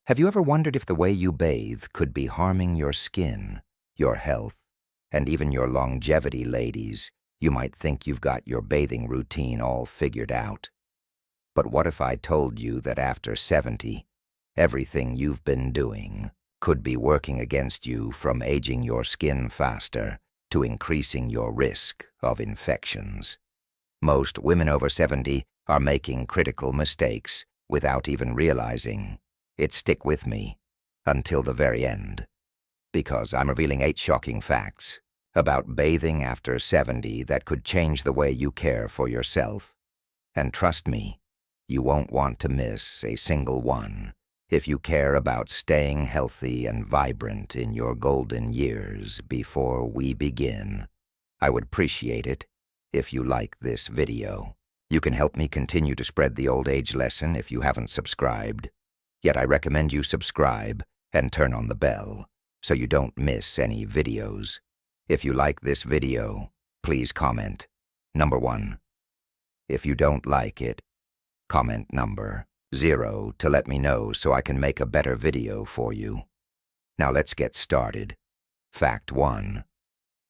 Have you ever wondered if the way you bathe could be harming your skin, your health, and even your longevity, ladies? You might think you've got your bathing routine all figured out. But what if I told you that after 70, everything you've been doing could be working against you, from aging your skin faster to increasing your risk of infections? Most women over 70 are making critical mistakes without even realizing it. Stick with me until the very end, because I'm revealing 8 shocking facts about bathing after 70 that could change the way you care for yourself. And trust me, you won't want to miss a single one if you care about staying healthy and vibrant in your golden years. Before we begin, I would appreciate it if you like this video. You can help me continue to spread the old age lesson if you haven't subscribed. Yet I recommend you subscribe and turn on the bell so you don't miss any videos. If you like this video, please comment number 1. If you don't like it, comment number 0 to let me know so I can make a better video for you. Now let's get started. Fact 1.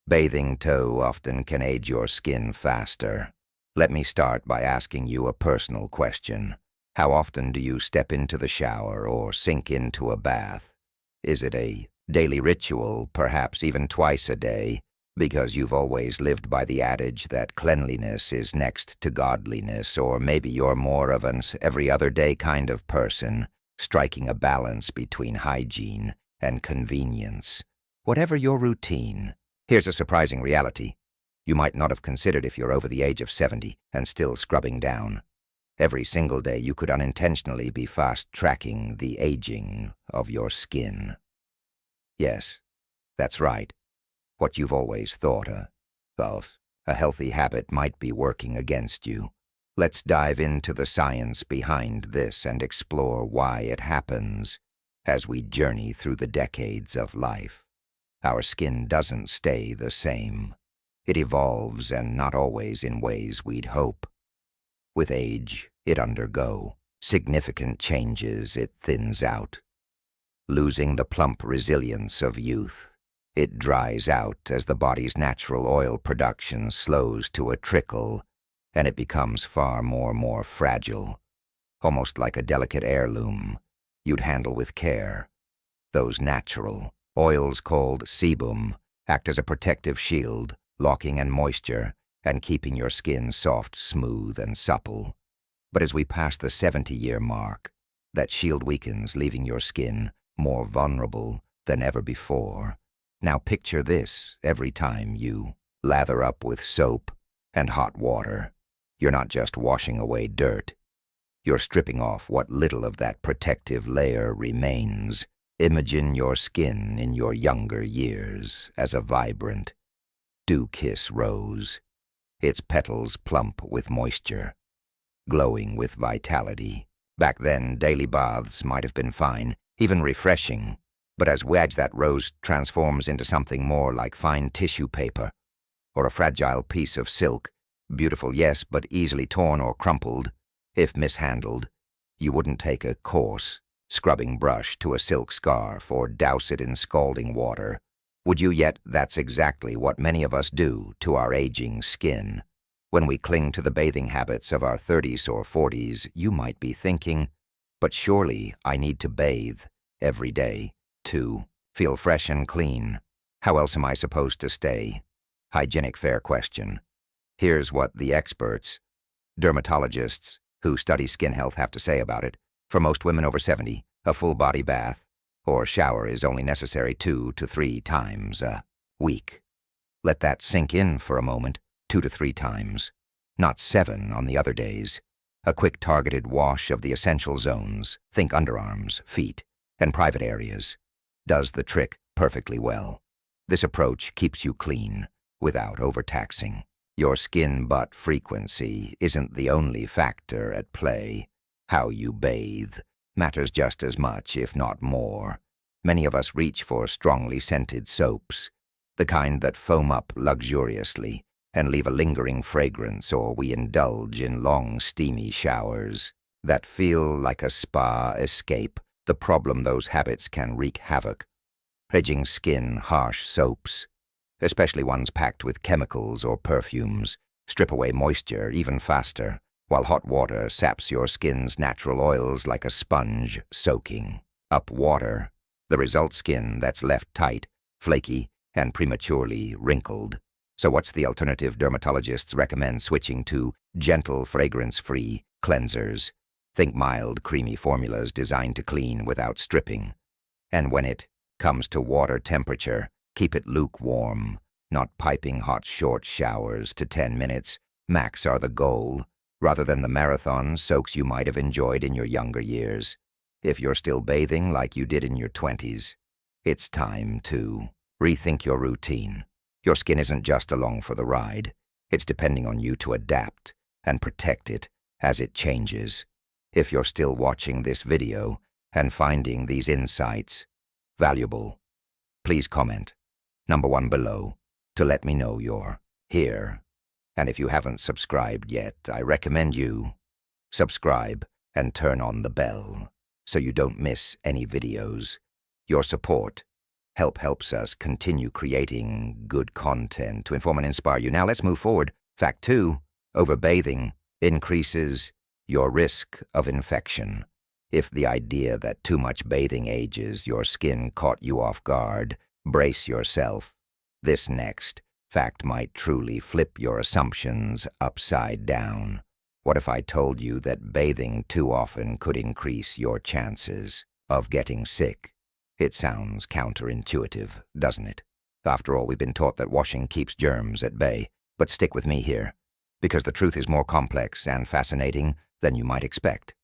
Bathing toe often can age your skin faster. Let me start by asking you a personal question. How often do you step into the shower or sink into a bath? Is it a daily ritual, perhaps even twice a day, because you've always lived by the adage that cleanliness is next to godliness? Or maybe you're more of an every other day kind of person, striking a balance between hygiene and convenience. Whatever your routine, here's a surprising reality you might not have considered if you're over the age of 70 and still scrubbing down. Every single day you could unintentionally be fast-tracking the aging of your skin. Yes, that's right. What you've always thought of a healthy habit might be working against you. Let's dive into the science behind this and explore why it happens as we journey through the decades of life. Our skin doesn't stay the same. It evolves, and not always in ways we'd hope. With age, it undergoes significant changes. It thins out, losing the plump resilience of youth. It dries out as the body's natural oil production slows to a trickle, and it becomes far more fragile, almost like a delicate heirloom you'd handle with care. Those natural oils called sebum act as a protective shield, locking in moisture and keeping your skin soft, smooth, and supple. But as we pass the 70-year mark, that shield weakens, leaving your skin more vulnerable than ever before. Now picture this: every time you lather up with soap and hot water, you're not just washing away dirt. You're stripping off what little of that protective layer remains. Imagine your skin in your younger years as a vibrant, dew-kiss rose, its petals plump with moisture, glowing with vitality. Back then, daily baths might have been fine, even refreshing, but as that rose transforms into something more like fine tissue paper or a fragile piece of silk, beautiful, yes, but easily torn or crumpled if mishandled, you wouldn't take a coarse scrubbing brush to a silk scarf or douse it in scalding water, would you? Yet that's exactly what many of us do to our aging skin. When we cling to the bathing habits of our 30s or 40s, you might be thinking, but surely I need to bathe every day to feel fresh and clean. How else am I supposed to stay hygienic? Fair question. Here's what the experts, dermatologists who study skin health, have to say about it. For most women over 70, a full-body bath or shower is only necessary 2 to 3 times a week. Let that sink in for a moment. 2 to 3 times, not 7 on the other days. A quick targeted wash of the essential zones, think underarms, feet, and private areas, does the trick perfectly well. This approach keeps you clean without overtaxing your skin, but frequency isn't the only factor at play. How you bathe matters just as much, if not more. Many of us reach for strongly scented soaps, the kind that foam up luxuriously and leave a lingering fragrance, or we indulge in long, steamy showers that feel like a spa escape the problem those habits can wreak havoc. Edging skin, harsh soaps, especially ones packed with chemicals or perfumes, strip away moisture even faster, while hot water saps your skin's natural oils like a sponge, soaking up water. The result skin that's left tight, flaky, and prematurely wrinkled. So what's the alternative? Dermatologists recommend switching to gentle, fragrance-free cleansers. Think mild, creamy formulas designed to clean without stripping. And when it comes to water temperature, keep it lukewarm, not piping hot short showers to 10 minutes. Max are the goal, rather than the marathon soaks you might have enjoyed in your younger years. If you're still bathing like you did in your 20s, it's time to rethink your routine. Your skin isn't just along for the ride. It's depending on you to adapt and protect it as it changes. If you're still watching this video and finding these insights valuable, please comment number 1 below to let me know you're here. And if you haven't subscribed yet, I recommend you subscribe and turn on the bell so you don't miss any videos. Your support helps us continue creating good content to inform and inspire you. Now let's move forward. Fact 2, overbathing increases your risk of infection. If the idea that too much bathing ages your skin caught you off guard, brace yourself. This next fact might truly flip your assumptions upside down. What if I told you that bathing too often could increase your chances of getting sick? It sounds counterintuitive, doesn't it? After all, we've been taught that washing keeps germs at bay. But stick with me here, because the truth is more complex and fascinating than you might expect.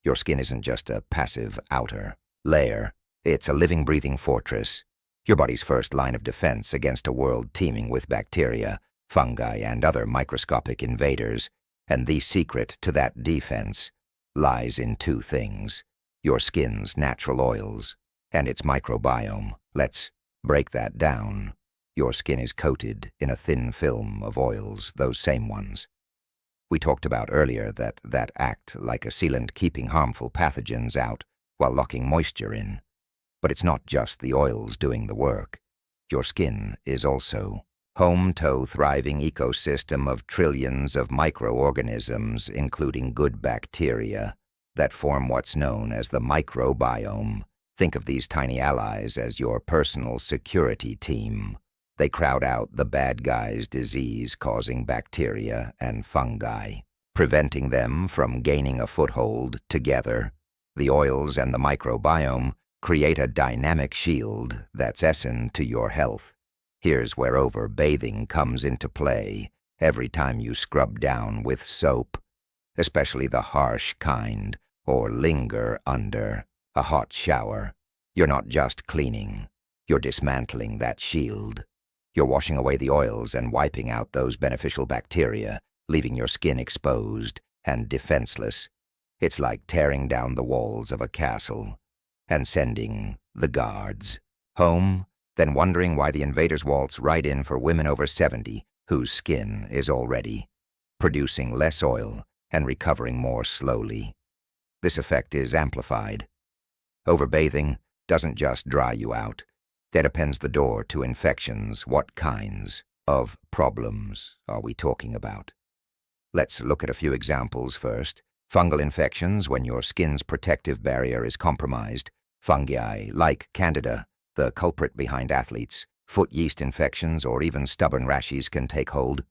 Your skin isn't just a passive outer layer. It's a living, breathing fortress. Your body's first line of defense against a world teeming with bacteria, fungi, and other microscopic invaders. And the secret to that defense lies in 2 things: your skin's natural oils and its microbiome. Let's break that down. Your skin is coated in a thin film of oils, those same ones we talked about earlier that act like a sealant, keeping harmful pathogens out while locking moisture in. But it's not just the oils doing the work. Your skin is also home to a thriving ecosystem of trillions of microorganisms, including good bacteria, that form what's known as the microbiome. Think of these tiny allies as your personal security team. They crowd out the bad guys' disease-causing bacteria and fungi, preventing them from gaining a foothold. Together, the oils and the microbiome create a dynamic shield that's essential to your health. Here's where overbathing comes into play. Every time you scrub down with soap, especially the harsh kind, or linger under a hot shower, you're not just cleaning, you're dismantling that shield. You're washing away the oils and wiping out those beneficial bacteria, leaving your skin exposed and defenseless. It's like tearing down the walls of a castle and sending the guards home, then wondering why the invaders waltz right in for women over 70 whose skin is already producing less oil and recovering more slowly. This effect is amplified. Overbathing doesn't just dry you out. That opens the door to infections. What kinds of problems are we talking about? Let's look at a few examples first. Fungal infections, when your skin's protective barrier is compromised. Fungi, like Candida, the culprit behind athletes. Foot yeast infections or even stubborn rashes can take hold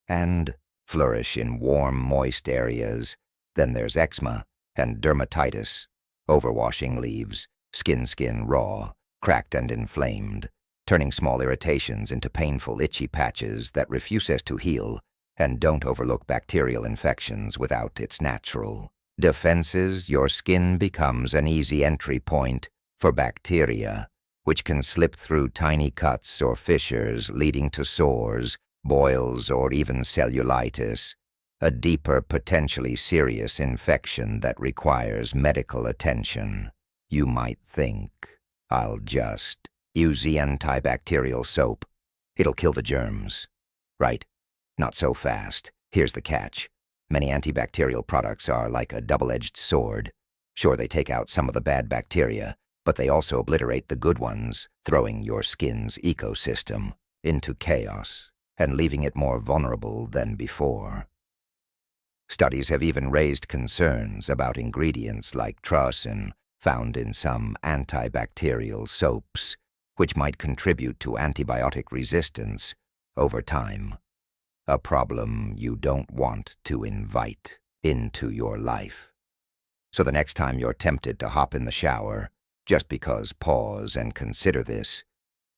and flourish in warm, moist areas. Then there's eczema and dermatitis. Overwashing leaves skin raw, cracked and inflamed, turning small irritations into painful, itchy patches that refuses to heal. And don't overlook bacterial infections. Without its natural defenses, your skin becomes an easy entry point for bacteria, which can slip through tiny cuts or fissures, leading to sores, boils, or even cellulitis, a deeper, potentially serious infection that requires medical attention. You might think, I'll just use the antibacterial soap. It'll kill the germs. Right? Not so fast. Here's the catch. Many antibacterial products are like a double-edged sword. Sure, they take out some of the bad bacteria, but they also obliterate the good ones, throwing your skin's ecosystem into chaos and leaving it more vulnerable than before. Studies have even raised concerns about ingredients like trucin found in some antibacterial soaps, which might contribute to antibiotic resistance over time, a problem you don't want to invite into your life. So the next time you're tempted to hop in the shower, just because pause and consider this.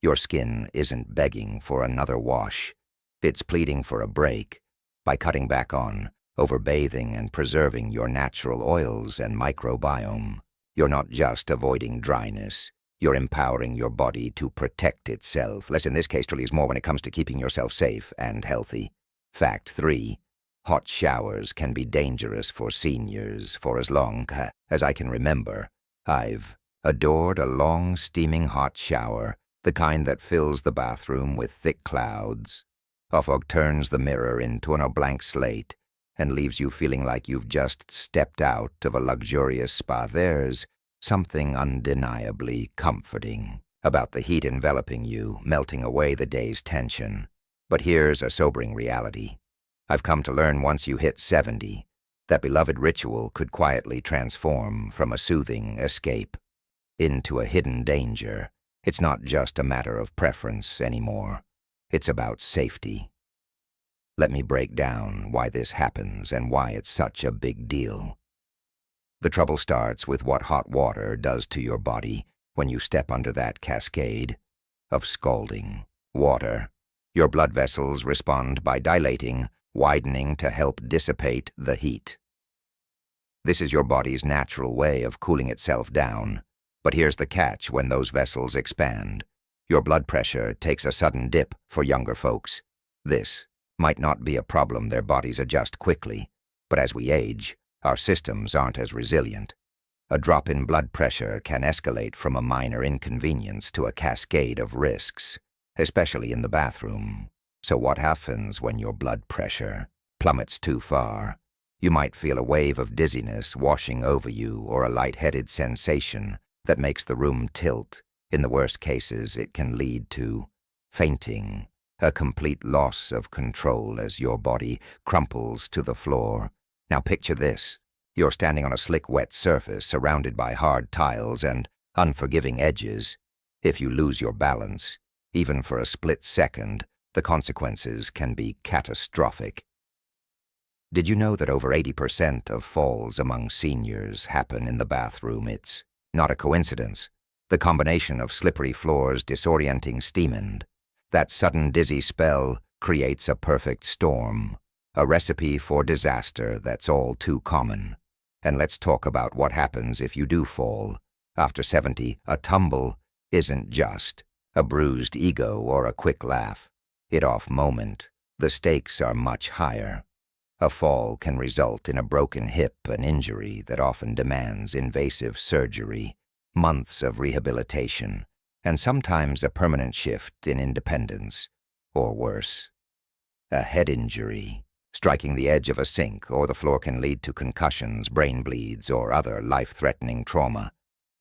Your skin isn't begging for another wash. It's pleading for a break by cutting back on, overbathing, and preserving your natural oils and microbiome. You're not just avoiding dryness. You're empowering your body to protect itself. Less in this case truly is more when it comes to keeping yourself safe and healthy. Fact 3. Hot showers can be dangerous for seniors. For as long as I can remember, I've adored a long, steaming hot shower, the kind that fills the bathroom with thick clouds, or turns the mirror into a blank slate and leaves you feeling like you've just stepped out of a luxurious spa. There's something undeniably comforting about the heat enveloping you, melting away the day's tension. But here's a sobering reality. I've come to learn once you hit 70, that beloved ritual could quietly transform from a soothing escape into a hidden danger. It's not just a matter of preference anymore. It's about safety. Let me break down why this happens and why it's such a big deal. The trouble starts with what hot water does to your body when you step under that cascade of scalding water. Your blood vessels respond by dilating, widening to help dissipate the heat. This is your body's natural way of cooling itself down. But here's the catch: when those vessels expand, your blood pressure takes a sudden dip. For younger folks, this might not be a problem their bodies adjust quickly, but as we age, our systems aren't as resilient. A drop in blood pressure can escalate from a minor inconvenience to a cascade of risks, especially in the bathroom. So what happens when your blood pressure plummets too far? You might feel a wave of dizziness washing over you, or a lightheaded sensation that makes the room tilt. In the worst cases, it can lead to fainting, a complete loss of control as your body crumples to the floor. Now picture this. You're standing on a slick, wet surface surrounded by hard tiles and unforgiving edges. If you lose your balance, even for a split second, the consequences can be catastrophic. Did you know that over 80% of falls among seniors happen in the bathroom? It's not a coincidence. The combination of slippery floors, disorienting steam, and that sudden dizzy spell creates a perfect storm, a recipe for disaster that's all too common. And let's talk about what happens if you do fall. After 70, a tumble isn't just a bruised ego or a quick laugh. Off moment, the stakes are much higher. A fall can result in a broken hip, an injury that often demands invasive surgery, months of rehabilitation, and sometimes a permanent shift in independence, or worse, a head injury. Striking the edge of a sink or the floor can lead to concussions, brain bleeds, or other life-threatening trauma,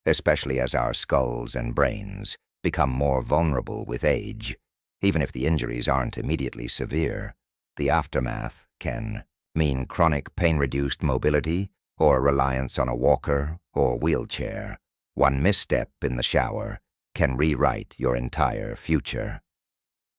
especially as our skulls and brains become more vulnerable with age. Even if the injuries aren't immediately severe, the aftermath can mean chronic pain-reduced mobility or reliance on a walker or wheelchair. One misstep in the shower can rewrite your entire future.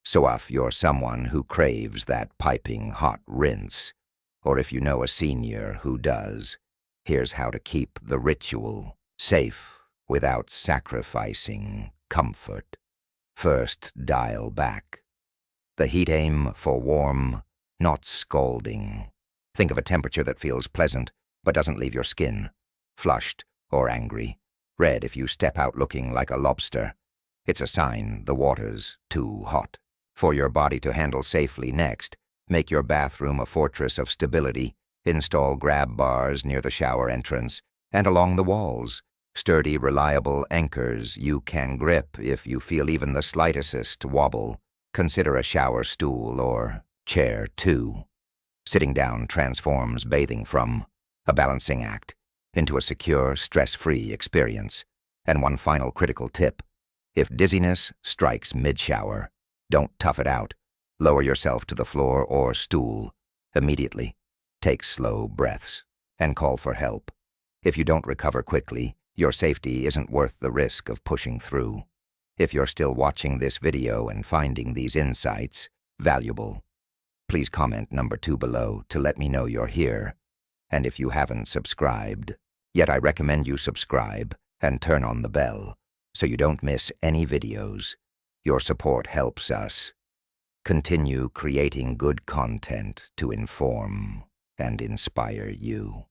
So if you're someone who craves that piping hot rinse, or if you know a senior who does, here's how to keep the ritual safe without sacrificing comfort. First, dial back. The heat, aim for warm, not scalding. Think of a temperature that feels pleasant but doesn't leave your skin flushed or angry. Red if you step out looking like a lobster. It's a sign the water's too hot for your body to handle safely. Next, make your bathroom a fortress of stability. Install grab bars near the shower entrance and along the walls. Sturdy, reliable anchors you can grip if you feel even the slightest wobble. Consider a shower stool or chair too. Sitting down transforms bathing from a balancing act into a secure, stress-free experience. And one final critical tip: if dizziness strikes mid-shower, don't tough it out. Lower yourself to the floor or stool immediately. Take slow breaths and call for help. If you don't recover quickly, your safety isn't worth the risk of pushing through. If you're still watching this video and finding these insights valuable, please comment number 2 below to let me know you're here. And if you haven't subscribed yet, I recommend you subscribe and turn on the bell so you don't miss any videos. Your support helps us continue creating good content to inform and inspire you.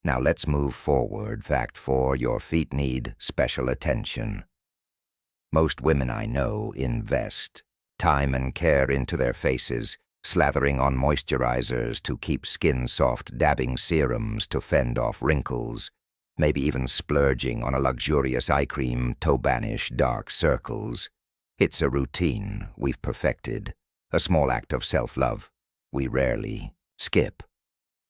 Now let's move forward. Fact 4: your feet need special attention. Most women I know invest time and care into their faces, slathering on moisturizers to keep skin soft, dabbing serums to fend off wrinkles, maybe even splurging on a luxurious eye cream to banish dark circles. It's a routine we've perfected, a small act of self-love we rarely skip.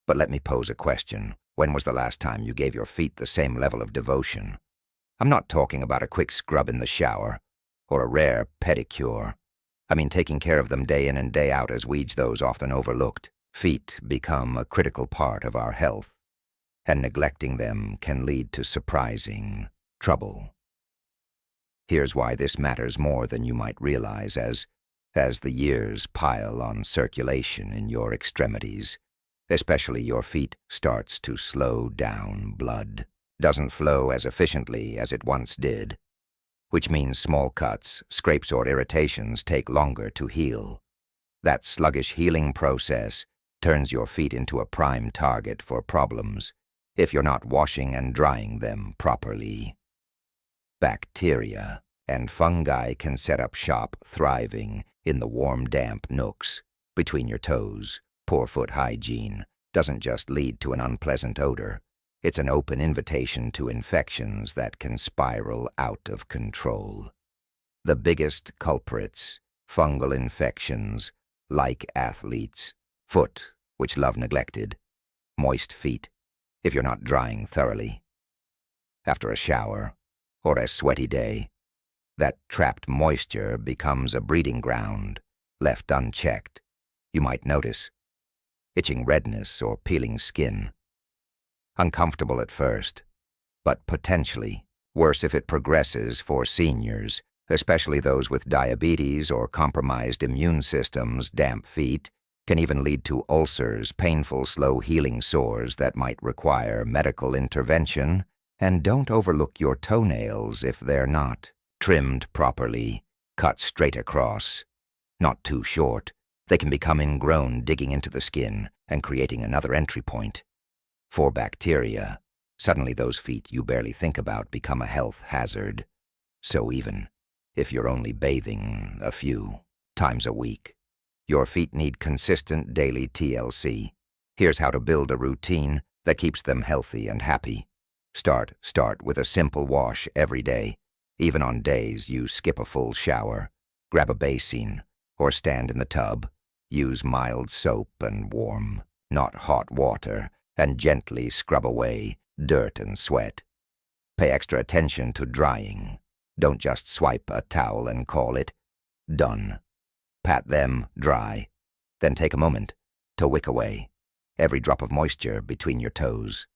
But let me pose a question. When was the last time you gave your feet the same level of devotion? I'm not talking about a quick scrub in the shower or a rare pedicure. I mean taking care of them day in and day out as weeds those often overlooked. Feet become a critical part of our health, and neglecting them can lead to surprising trouble. Here's why this matters more than you might realize. As the years pile on, circulation in your extremities, especially your feet, starts to slow down. Blood doesn't flow as efficiently as it once did, which means small cuts, scrapes, or irritations take longer to heal. That sluggish healing process turns your feet into a prime target for problems if you're not washing and drying them properly. Bacteria and fungi can set up shop, thriving in the warm, damp nooks between your toes. Poor foot hygiene doesn't just lead to an unpleasant odor. It's an open invitation to infections that can spiral out of control. The biggest culprits: fungal infections like athlete's foot, which love neglected; moist feet, if you're not drying thoroughly after a shower or a sweaty day. That trapped moisture becomes a breeding ground. Left unchecked, you might notice itching, redness, or peeling skin. Uncomfortable at first, but potentially worse if it progresses for seniors, especially those with diabetes or compromised immune systems. Damp feet can even lead to ulcers, painful, slow-healing sores that might require medical intervention. And don't overlook your toenails if they're not trimmed properly, cut straight across, not too short. They can become ingrown, digging into the skin and creating another entry point for bacteria. Suddenly those feet you barely think about become a health hazard. So even if you're only bathing a few times a week, your feet need consistent daily TLC. Here's how to build a routine that keeps them healthy and happy. Start with a simple wash every day. Even on days you skip a full shower, grab a basin or stand in the tub. Use mild soap and warm, not hot water, and gently scrub away dirt and sweat. Pay extra attention to drying. Don't just swipe a towel and call it done. Pat them dry, then take a moment to wick away every drop of moisture between your toes.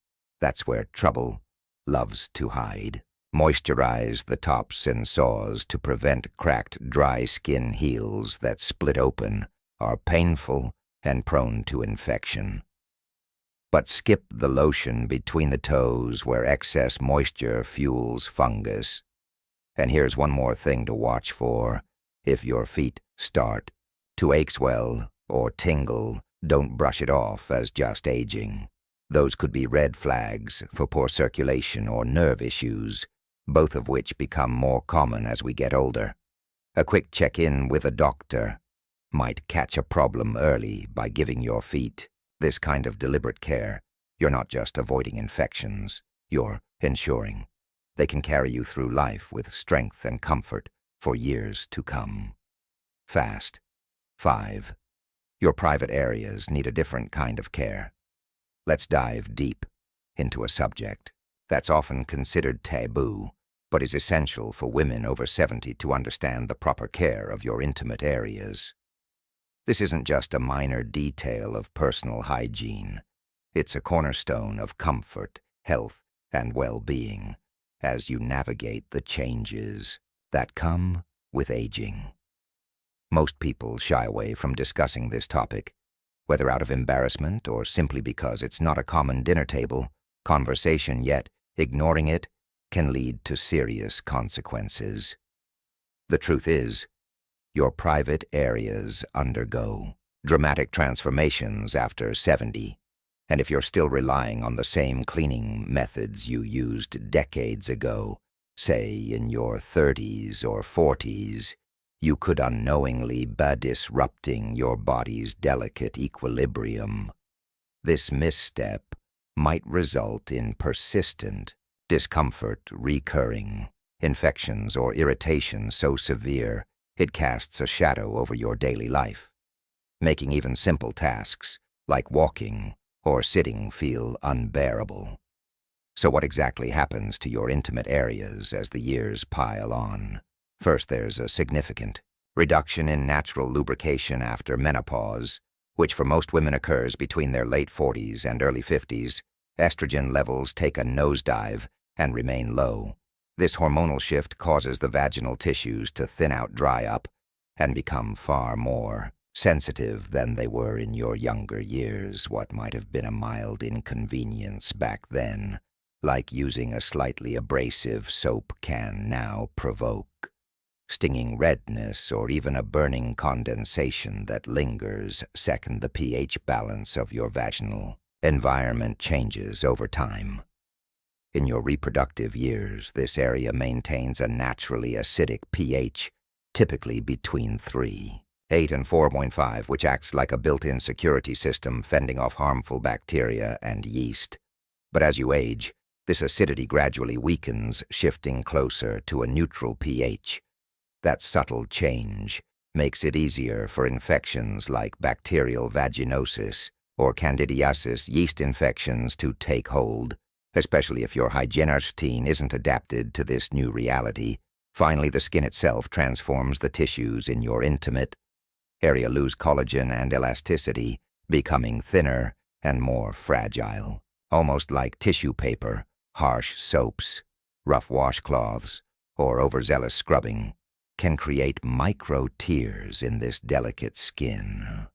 That's where trouble loves to hide. Moisturize the tops and saws to prevent cracked, dry skin. Heels that split open are painful and prone to infection. But skip the lotion between the toes where excess moisture fuels fungus. And here's one more thing to watch for. If your feet start to ache, swell, or tingle, don't brush it off as just aging. Those could be red flags for poor circulation or nerve issues, both of which become more common as we get older. A quick check-in with a doctor might catch a problem early. By giving your feet this kind of deliberate care, you're not just avoiding infections, you're ensuring they can carry you through life with strength and comfort for years to come. Fast 5. Your private areas need a different kind of care. Let's dive deep into a subject that's often considered taboo, but is essential for women over 70 to understand the proper care of your intimate areas. This isn't just a minor detail of personal hygiene. It's a cornerstone of comfort, health, and well-being as you navigate the changes that come with aging. Most people shy away from discussing this topic, whether out of embarrassment or simply because it's not a common dinner table conversation, yet ignoring it can lead to serious consequences. The truth is, your private areas undergo dramatic transformations after 70, and if you're still relying on the same cleaning methods you used decades ago, say in your 30s or 40s, you could unknowingly be disrupting your body's delicate equilibrium. This misstep might result in persistent discomfort, recurring infections, or irritation so severe it casts a shadow over your daily life, making even simple tasks like walking or sitting feel unbearable. So what exactly happens to your intimate areas as the years pile on? First, there's a significant reduction in natural lubrication after menopause, which for most women occurs between their late 40s and early 50s. Estrogen levels take a nosedive and remain low. This hormonal shift causes the vaginal tissues to thin out, dry up, and become far more sensitive than they were in your younger years. What might have been a mild inconvenience back then, like using a slightly abrasive soap, can now provoke stinging redness or even a burning condensation that lingers. Second, the pH balance of your vaginal environment changes over time. In your reproductive years, this area maintains a naturally acidic pH, typically between 3.8 and 4.5, which acts like a built-in security system fending off harmful bacteria and yeast. But as you age, this acidity gradually weakens, shifting closer to a neutral pH. That subtle change makes it easier for infections like bacterial vaginosis or candidiasis, yeast infections, to take hold, especially if your hygiene routine isn't adapted to this new reality. Finally, the skin itself transforms. The tissues in your intimate area lose collagen and elasticity, becoming thinner and more fragile, almost like tissue paper. Harsh soaps, rough washcloths, or overzealous scrubbing can create micro-tears in this delicate skin,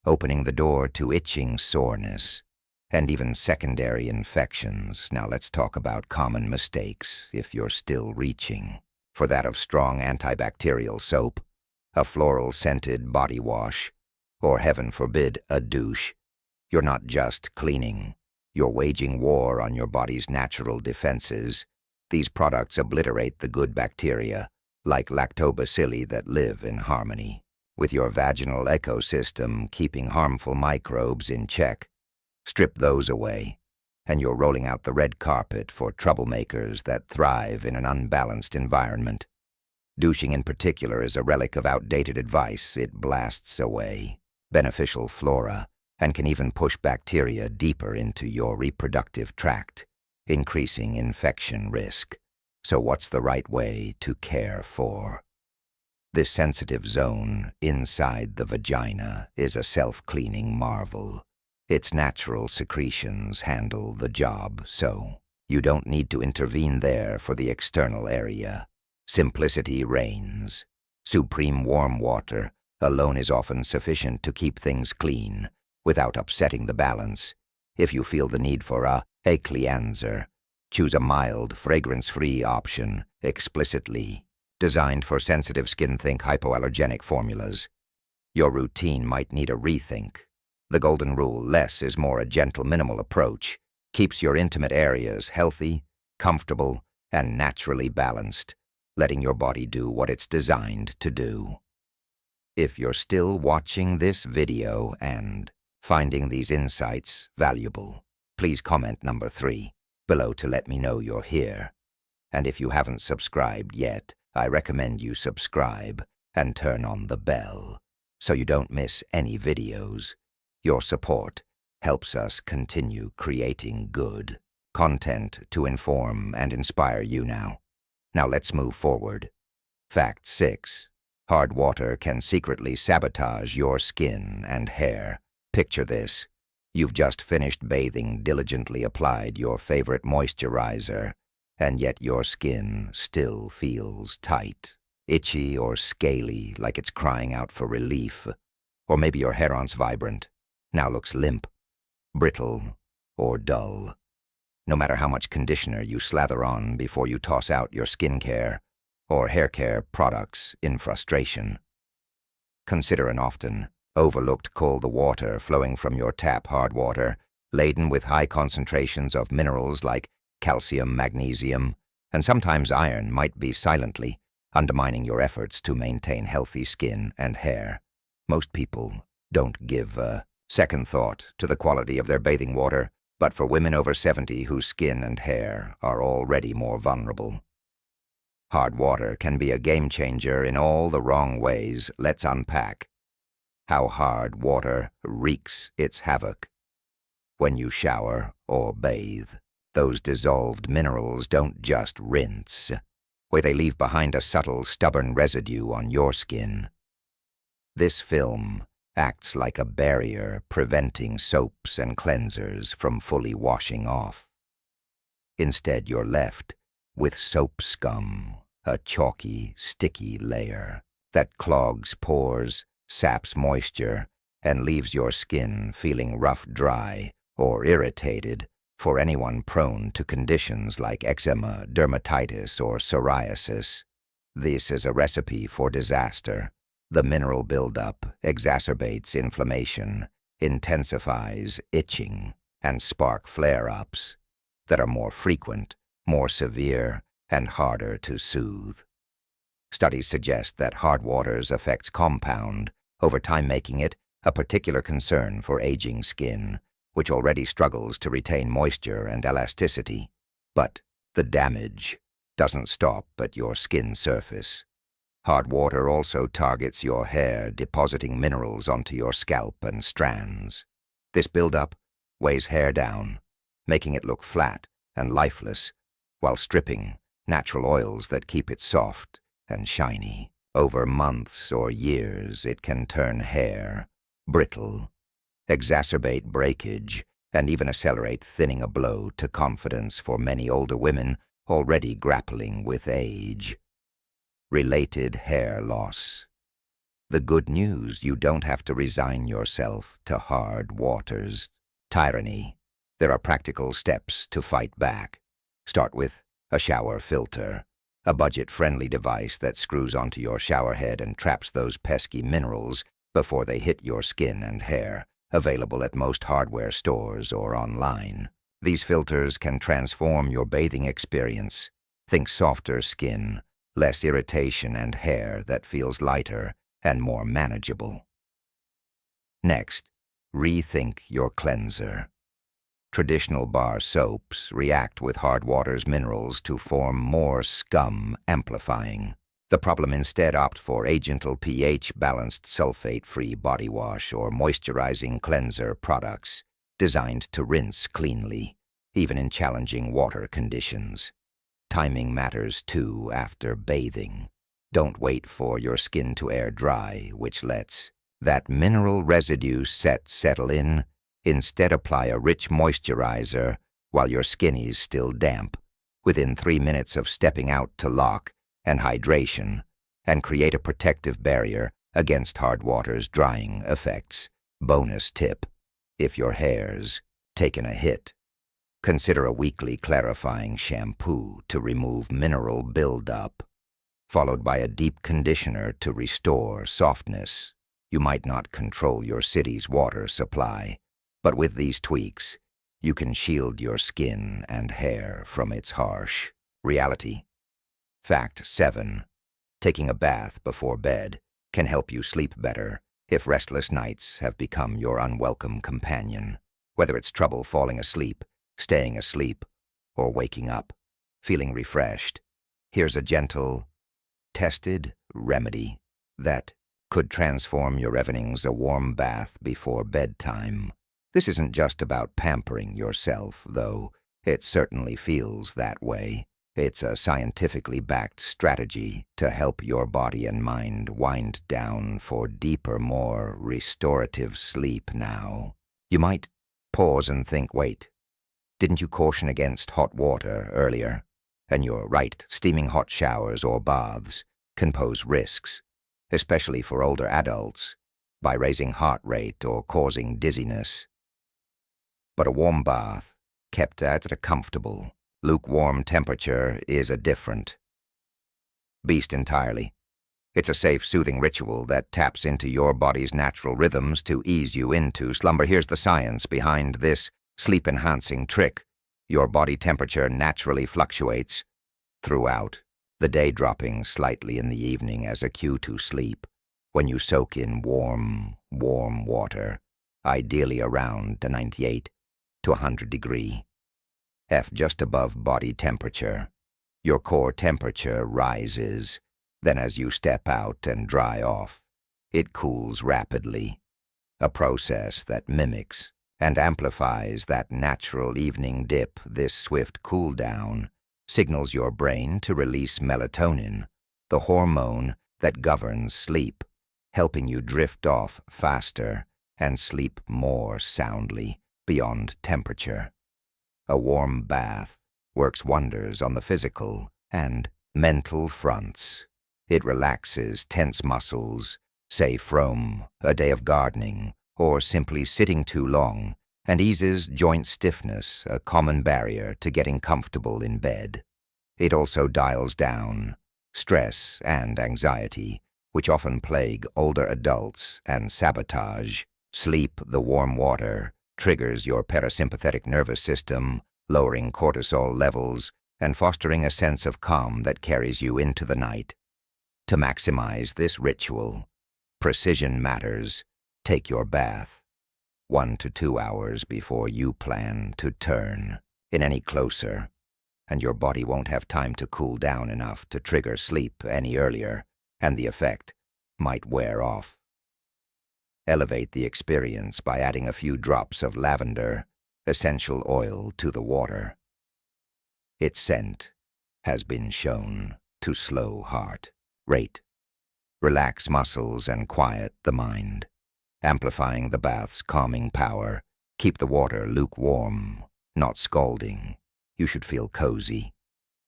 opening the door to itching, soreness, and even secondary infections. Now let's talk about common mistakes if you're still reaching for that of strong antibacterial soap, a floral-scented body wash, or heaven forbid, a douche. You're not just cleaning, you're waging war on your body's natural defenses. These products obliterate the good bacteria, like lactobacilli, that live in harmony with your vaginal ecosystem, keeping harmful microbes in check. Strip those away, and you're rolling out the red carpet for troublemakers that thrive in an unbalanced environment. Douching in particular is a relic of outdated advice. It blasts away beneficial flora and can even push bacteria deeper into your reproductive tract, increasing infection risk. So what's the right way to care for this sensitive zone inside the vagina? Is a self-cleaning marvel. Its natural secretions handle the job, so you don't need to intervene there for the external area. Simplicity reigns. Supreme warm water alone is often sufficient to keep things clean without upsetting the balance. If you feel the need for a cleanser, choose a mild, fragrance-free option, explicitly designed for sensitive skin. Think hypoallergenic formulas. Your routine might need a rethink. The golden rule, less is more. A gentle, minimal approach keeps your intimate areas healthy, comfortable, and naturally balanced, letting your body do what it's designed to do. If you're still watching this video and finding these insights valuable, please comment number 3 below to let me know you're here. And if you haven't subscribed yet, I recommend you subscribe and turn on the bell so you don't miss any videos. Your support helps us continue creating good Content to inform and inspire you now. Now let's move forward. Fact 6. Hard water can secretly sabotage your skin and hair. Picture this. You've just finished bathing, diligently applied your favorite moisturizer, and yet your skin still feels tight, itchy or scaly, like it's crying out for relief. Or maybe your hair once vibrant now looks limp, brittle, or dull. No matter how much conditioner you slather on before you toss out your skincare or hair care products in frustration. Consider an often overlooked cold water flowing from your tap. Hard water, laden with high concentrations of minerals like calcium, magnesium, and sometimes iron, might be silently undermining your efforts to maintain healthy skin and hair. Most people don't give a second thought to the quality of their bathing water, but for women over 70 whose skin and hair are already more vulnerable, hard water can be a game changer in all the wrong ways. Let's unpack how hard water wreaks its havoc. When you shower or bathe, those dissolved minerals don't just rinse, where they leave behind a subtle, stubborn residue on your skin. This film acts like a barrier preventing soaps and cleansers from fully washing off. Instead, you're left with soap scum, a chalky, sticky layer that clogs pores, saps moisture, and leaves your skin feeling rough, dry, or irritated. For anyone prone to conditions like eczema, dermatitis, or psoriasis, this is a recipe for disaster. The mineral buildup exacerbates inflammation, intensifies itching, and spark flare-ups that are more frequent, more severe, and harder to soothe. Studies suggest that hard water's effects compound, over time making it a particular concern for aging skin, which already struggles to retain moisture and elasticity. But the damage doesn't stop at your skin surface. Hard water also targets your hair, depositing minerals onto your scalp and strands. This buildup weighs hair down, making it look flat and lifeless, while stripping natural oils that keep it soft and shiny. Over months or years, it can turn hair brittle, exacerbate breakage, and even accelerate thinning, a blow to confidence for many older women already grappling with age. Related hair loss. The good news: you don't have to resign yourself to hard water's tyranny. There are practical steps to fight back. Start with a shower filter, a budget-friendly device that screws onto your shower head and traps those pesky minerals before they hit your skin and hair, available at most hardware stores or online. These filters can transform your bathing experience. Think softer skin, less irritation, and hair that feels lighter and more manageable. Next, rethink your cleanser. Traditional bar soaps react with hard water's minerals to form more scum, amplifying the problem. Instead, opt for a gentle pH-balanced sulfate-free body wash or moisturizing cleanser products designed to rinse cleanly, even in challenging water conditions. Timing matters too after bathing. Don't wait for your skin to air dry, which lets that mineral residue settle in. Instead, apply a rich moisturizer while your skin is still damp, within 3 minutes of stepping out to lock and hydration, and create a protective barrier against hard water's drying effects. Bonus tip: if your hair's taken a hit, consider a weekly clarifying shampoo to remove mineral buildup, followed by a deep conditioner to restore softness. You might not control your city's water supply, but with these tweaks, you can shield your skin and hair from its harsh reality. Fact 7. Taking a bath before bed can help you sleep better if restless nights have become your unwelcome companion. Whether it's trouble falling asleep, staying asleep, or waking up feeling refreshed, here's a gentle, tested remedy that could transform your evenings. A warm bath before bedtime. This isn't just about pampering yourself, though. It certainly feels that way. It's a scientifically backed strategy to help your body and mind wind down for deeper, more restorative sleep now. You might pause and think, wait, didn't you caution against hot water earlier? And you're right, steaming hot showers or baths can pose risks, especially for older adults, by raising heart rate or causing dizziness. But a warm bath, kept at a comfortable, lukewarm temperature, is a different beast entirely. It's a safe, soothing ritual that taps into your body's natural rhythms to ease you into slumber. Here's the science behind this sleep-enhancing trick. Your body temperature naturally fluctuates throughout the day, dropping slightly in the evening as a cue to sleep. When you soak in warm water, ideally around the 98 to 100 degree F, just above body temperature, your core temperature rises. Then as you step out and dry off, it cools rapidly, a process that mimics and amplifies that natural evening dip. This swift cool down signals your brain to release melatonin, the hormone that governs sleep, helping you drift off faster and sleep more soundly beyond temperature. A warm bath works wonders on the physical and mental fronts. It relaxes tense muscles, say from a day of gardening or simply sitting too long, and eases joint stiffness, a common barrier to getting comfortable in bed. It also dials down stress and anxiety, which often plague older adults and sabotage sleep. The warm water triggers your parasympathetic nervous system, lowering cortisol levels and fostering a sense of calm that carries you into the night. To maximize this ritual, precision matters. Take your bath 1 to 2 hours before you plan to turn in any closer, and your body won't have time to cool down enough to trigger sleep any earlier, and the effect might wear off. Elevate the experience by adding a few drops of lavender essential oil to the water. Its scent has been shown to slow heart rate, relax muscles, and quiet the mind, amplifying the bath's calming power. Keep the water lukewarm, not scalding. You should feel cozy,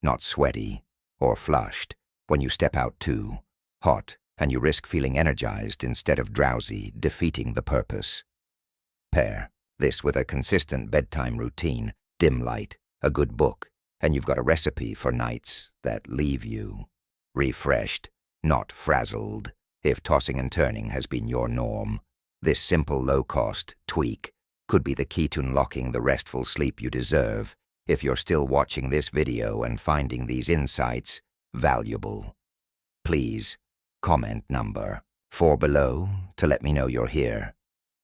not sweaty or flushed. When you step out too hot, and you risk feeling energized instead of drowsy, defeating the purpose. Pair this with a consistent bedtime routine, dim light, a good book, and you've got a recipe for nights that leave you refreshed, not frazzled. If tossing and turning has been your norm, this simple low-cost tweak could be the key to unlocking the restful sleep you deserve. If you're still watching this video and finding these insights valuable, please comment number 4 below to let me know you're here.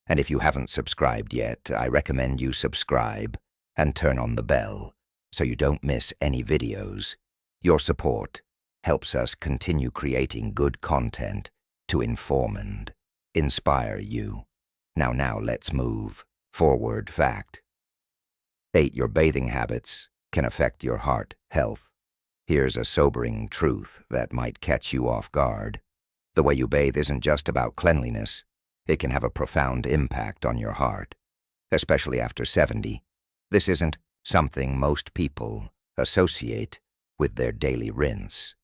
And if you haven't subscribed yet, I recommend you subscribe and turn on the bell so you don't miss any videos. Your support helps us continue creating good content to inform and inspire you. Now let's move forward. Fact 8. Your bathing habits can affect your heart health. Here's a sobering truth that might catch you off guard. The way you bathe isn't just about cleanliness. It can have a profound impact on your heart, especially after 70. This isn't something most people associate with their daily rinse.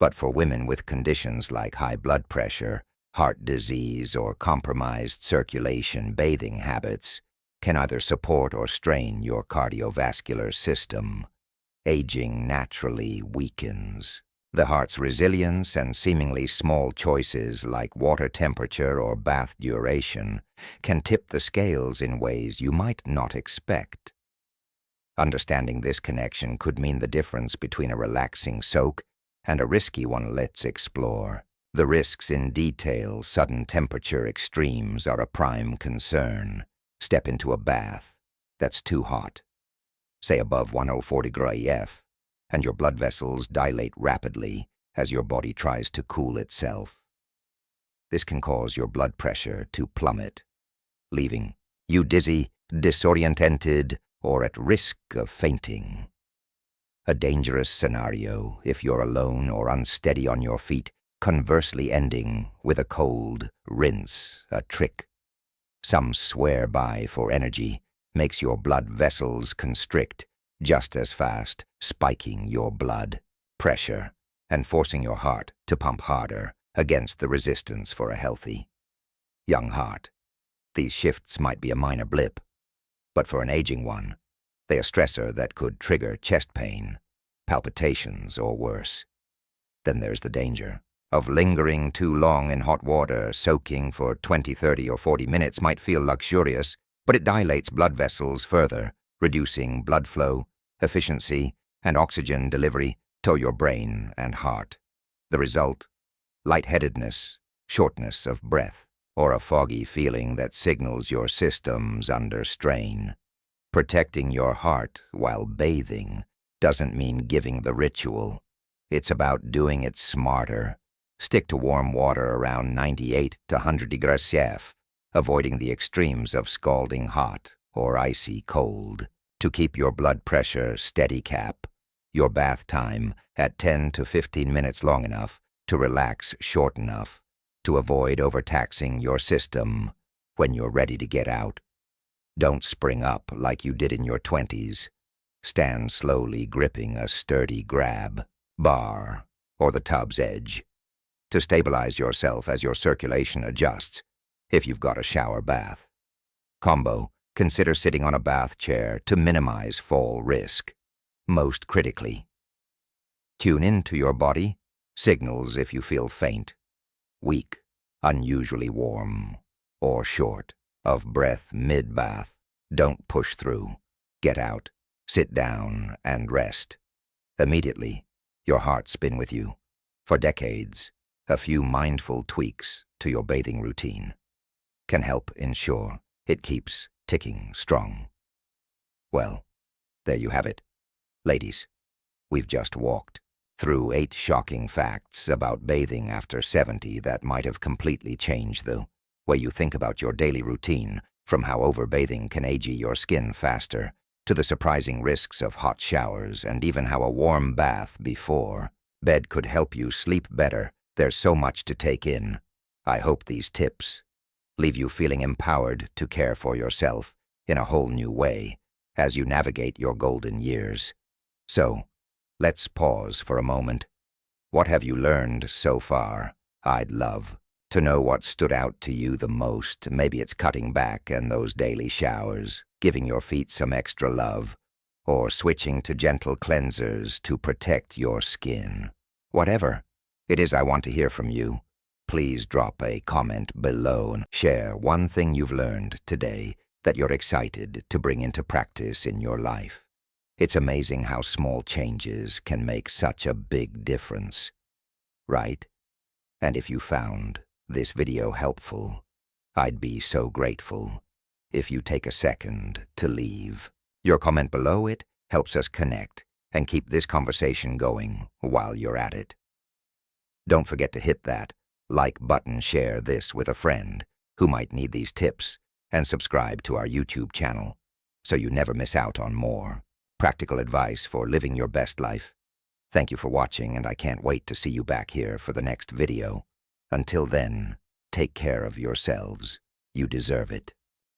But for women with conditions like high blood pressure, heart disease, or compromised circulation, bathing habits can either support or strain your cardiovascular system. Aging naturally weakens the heart's resilience, and seemingly small choices like water temperature or bath duration can tip the scales in ways you might not expect. Understanding this connection could mean the difference between a relaxing soak and a risky one. Let's explore the risks in detail. Sudden temperature extremes are a prime concern. Step into a bath that's too hot, say above 104 degrees F, and your blood vessels dilate rapidly as your body tries to cool itself. This can cause your blood pressure to plummet, leaving you dizzy, disoriented, or at risk of fainting. A dangerous scenario if you're alone or unsteady on your feet, conversely ending with a cold rinse, a trick some swear by for energy, makes your blood vessels constrict just as fast, spiking your blood pressure and forcing your heart to pump harder against the resistance for a healthy young heart. These shifts might be a minor blip, but for an aging one, they're a stressor that could trigger chest pain, palpitations, or worse. Then there's the danger of lingering too long in hot water. Soaking for 20, 30, or 40 minutes might feel luxurious, but it dilates blood vessels further, reducing blood flow, efficiency, and oxygen delivery to your brain and heart. The result? Lightheadedness, shortness of breath, or a foggy feeling that signals your system's under strain. Protecting your heart while bathing doesn't mean giving the ritual. It's about doing it smarter. Stick to warm water around 98 to 100 degrees Celsius, avoiding the extremes of scalding hot or icy cold. To keep your blood pressure steady, cap your bath time at 10 to 15 minutes long enough to relax short enough to avoid overtaxing your system when you're ready to get out. Don't spring up like you did in your 20s. Stand slowly, gripping a sturdy grab, bar, or the tub's edge to stabilize yourself as your circulation adjusts if you've got a shower bath. Combo, consider sitting on a bath chair to minimize fall risk. Most critically, tune into your body, signals if you feel faint, weak, unusually warm, or short of breath mid-bath. Don't push through. Get out, sit down, and rest. Immediately, your heart's been with you. For decades, a few mindful tweaks to your bathing routine can help ensure it keeps ticking strong. Well, there you have it. Ladies, we've just walked through 8 shocking facts about bathing after 70 that might have completely changed the way you think about your daily routine, from how overbathing can age your skin faster, to the surprising risks of hot showers, and even how a warm bath before bed could help you sleep better. There's so much to take in. I hope these tips leave you feeling empowered to care for yourself in a whole new way as you navigate your golden years. So, let's pause for a moment. What have you learned so far? I'd love to know what stood out to you the most. Maybe it's cutting back and those daily showers, giving your feet some extra love, or switching to gentle cleansers to protect your skin. Whatever it is, I want to hear from you. Please drop a comment below and share one thing you've learned today that you're excited to bring into practice in your life. It's amazing how small changes can make such a big difference, right? And if you found this video helpful, I'd be so grateful if you take a second to leave your comment below. It helps us connect and keep this conversation going while you're at it. Don't forget to hit that like button, share this with a friend who might need these tips, and subscribe to our YouTube channel so you never miss out on more practical advice for living your best life. Thank you for watching, and I can't wait to see you back here for the next video. Until then, take care of yourselves. You deserve it.